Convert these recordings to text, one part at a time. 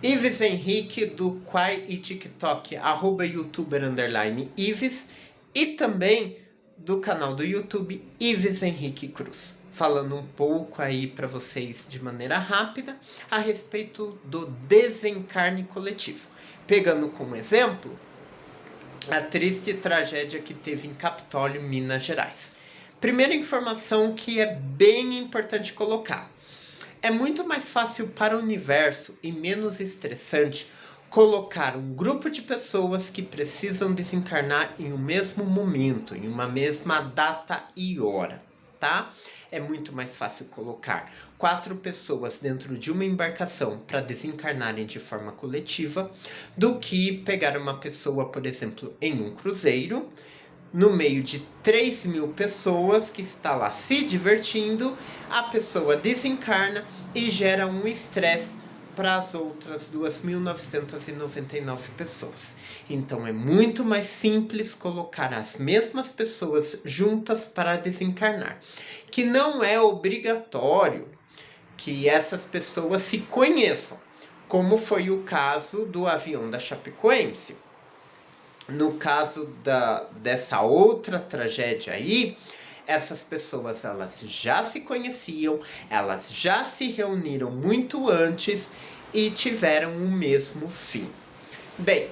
Ives Henrique do Quai e TikTok, @youtuber_Ives, e também do canal do YouTube Ives Henrique Cruz, falando um pouco aí para vocês de maneira rápida a respeito do desencarne coletivo, pegando como exemplo a triste tragédia que teve em Capitólio, Minas Gerais. Primeira informação que é bem importante colocar: é muito mais fácil para o universo e menos estressante colocar um grupo de pessoas que precisam desencarnar em um mesmo momento, em uma mesma data e hora, tá? É muito mais fácil colocar 4 pessoas dentro de uma embarcação para desencarnarem de forma coletiva do que pegar uma pessoa, por exemplo, em um cruzeiro, no meio de 3.000 pessoas que está lá se divertindo, a pessoa desencarna e gera um estresse para as outras 2.999 pessoas. Então é muito mais simples colocar as mesmas pessoas juntas para desencarnar, que não é obrigatório que essas pessoas se conheçam, como foi o caso do avião da Chapecoense. No caso dessa outra tragédia aí, essas pessoas elas já se conheciam, elas já se reuniram muito antes e tiveram o mesmo fim. Bem,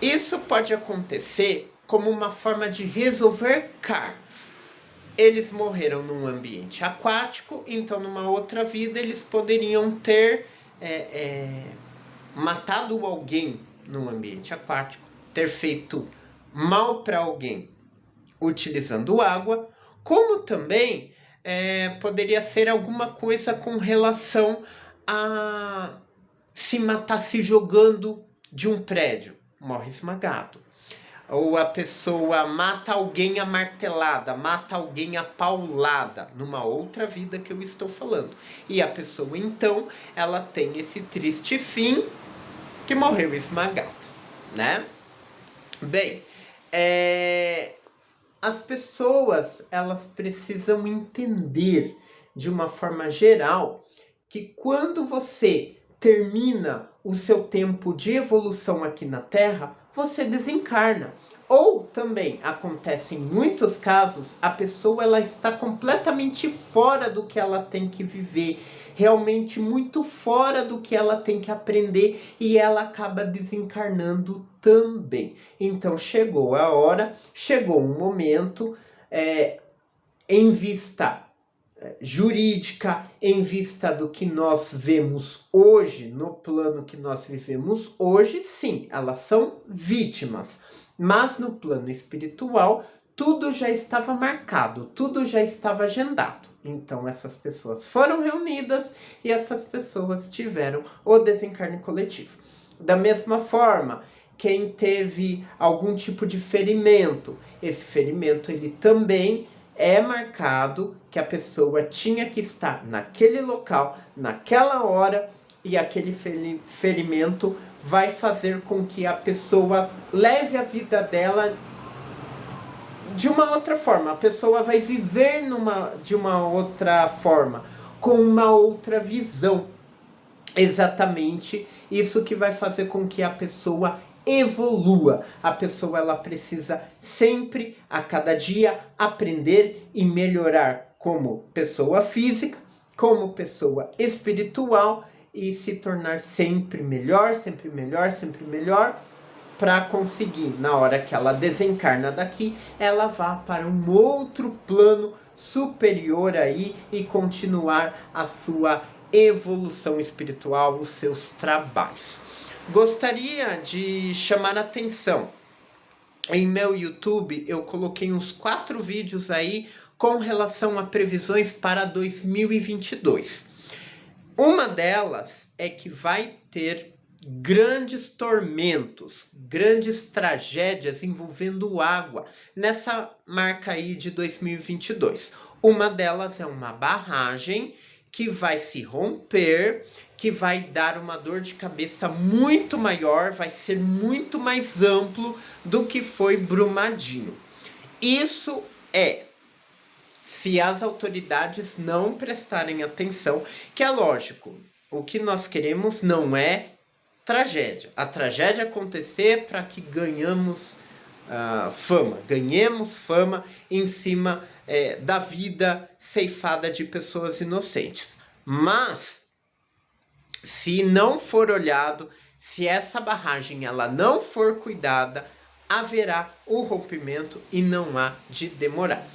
isso pode acontecer como uma forma de resolver karmas. Eles morreram num ambiente aquático, então numa outra vida eles poderiam ter matado alguém num ambiente aquático, ter feito mal para alguém utilizando água, como também poderia ser alguma coisa com relação a se matar se jogando de um prédio, morre esmagado. Ou a pessoa mata alguém a martelada, mata alguém a paulada, numa outra vida que eu estou falando. E a pessoa, então, ela tem esse triste fim que morreu esmagada, né? Bem, as pessoas elas precisam entender de uma forma geral que quando você termina o seu tempo de evolução aqui na Terra, você desencarna. Ou também acontece em muitos casos, a pessoa ela está completamente fora do que ela tem que viver, realmente muito fora do que ela tem que aprender, e ela acaba desencarnando também. Então chegou a hora, chegou um momento, em vista jurídica, em vista do que nós vemos hoje, no plano que nós vivemos hoje, sim, elas são vítimas. Mas no plano espiritual, tudo já estava marcado, tudo já estava agendado. Então essas pessoas foram reunidas e essas pessoas tiveram o desencarne coletivo. Da mesma forma, quem teve algum tipo de ferimento, esse ferimento ele também é marcado que a pessoa tinha que estar naquele local, naquela hora, e aquele ferimento vai fazer com que a pessoa leve a vida dela de uma outra forma. A pessoa vai viver de uma outra forma, com uma outra visão. Exatamente isso que vai fazer com que a pessoa evolua. A pessoa ela precisa sempre, a cada dia, aprender e melhorar como pessoa física, como pessoa espiritual, e se tornar sempre melhor, sempre melhor, sempre melhor, para conseguir, na hora que ela desencarna daqui, ela vá para um outro plano superior aí e continuar a sua evolução espiritual, os seus trabalhos. Gostaria de chamar a atenção. Em meu YouTube eu coloquei uns 4 vídeos aí com relação a previsões para 2022. Uma delas é que vai ter grandes tormentos, grandes tragédias envolvendo água nessa marca aí de 2022. Uma delas é uma barragem que vai se romper, que vai dar uma dor de cabeça muito maior, vai ser muito mais amplo do que foi Brumadinho. Isso se as autoridades não prestarem atenção, que é lógico, o que nós queremos não é tragédia. A tragédia acontecer para que ganhemos ganhemos fama em cima da vida ceifada de pessoas inocentes. Mas, se não for olhado, se essa barragem ela não for cuidada, haverá o rompimento e não há de demorar.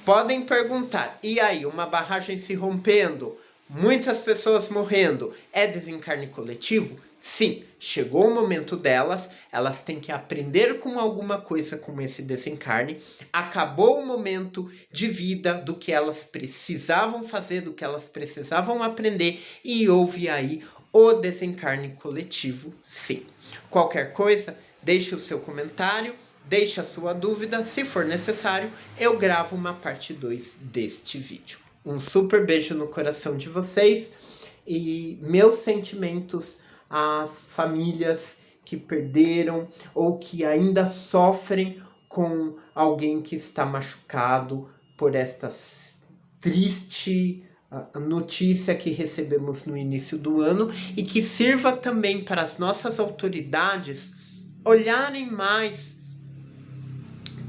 Podem perguntar, e aí, uma barragem se rompendo, muitas pessoas morrendo, é desencarne coletivo? Sim, chegou o momento delas, elas têm que aprender com alguma coisa com esse desencarne, acabou o momento de vida do que elas precisavam fazer, do que elas precisavam aprender, e houve aí o desencarne coletivo, sim. Qualquer coisa, deixe o seu comentário, deixe a sua dúvida, se for necessário, eu gravo uma parte 2 deste vídeo. Um super beijo no coração de vocês e meus sentimentos às famílias que perderam ou que ainda sofrem com alguém que está machucado por esta triste notícia que recebemos no início do ano, e que sirva também para as nossas autoridades olharem mais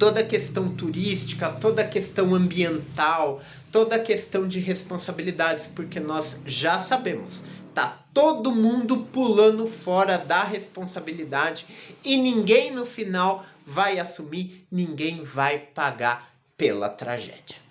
toda a questão turística, toda a questão ambiental, toda a questão de responsabilidades, porque nós já sabemos, tá todo mundo pulando fora da responsabilidade e ninguém no final vai assumir, ninguém vai pagar pela tragédia.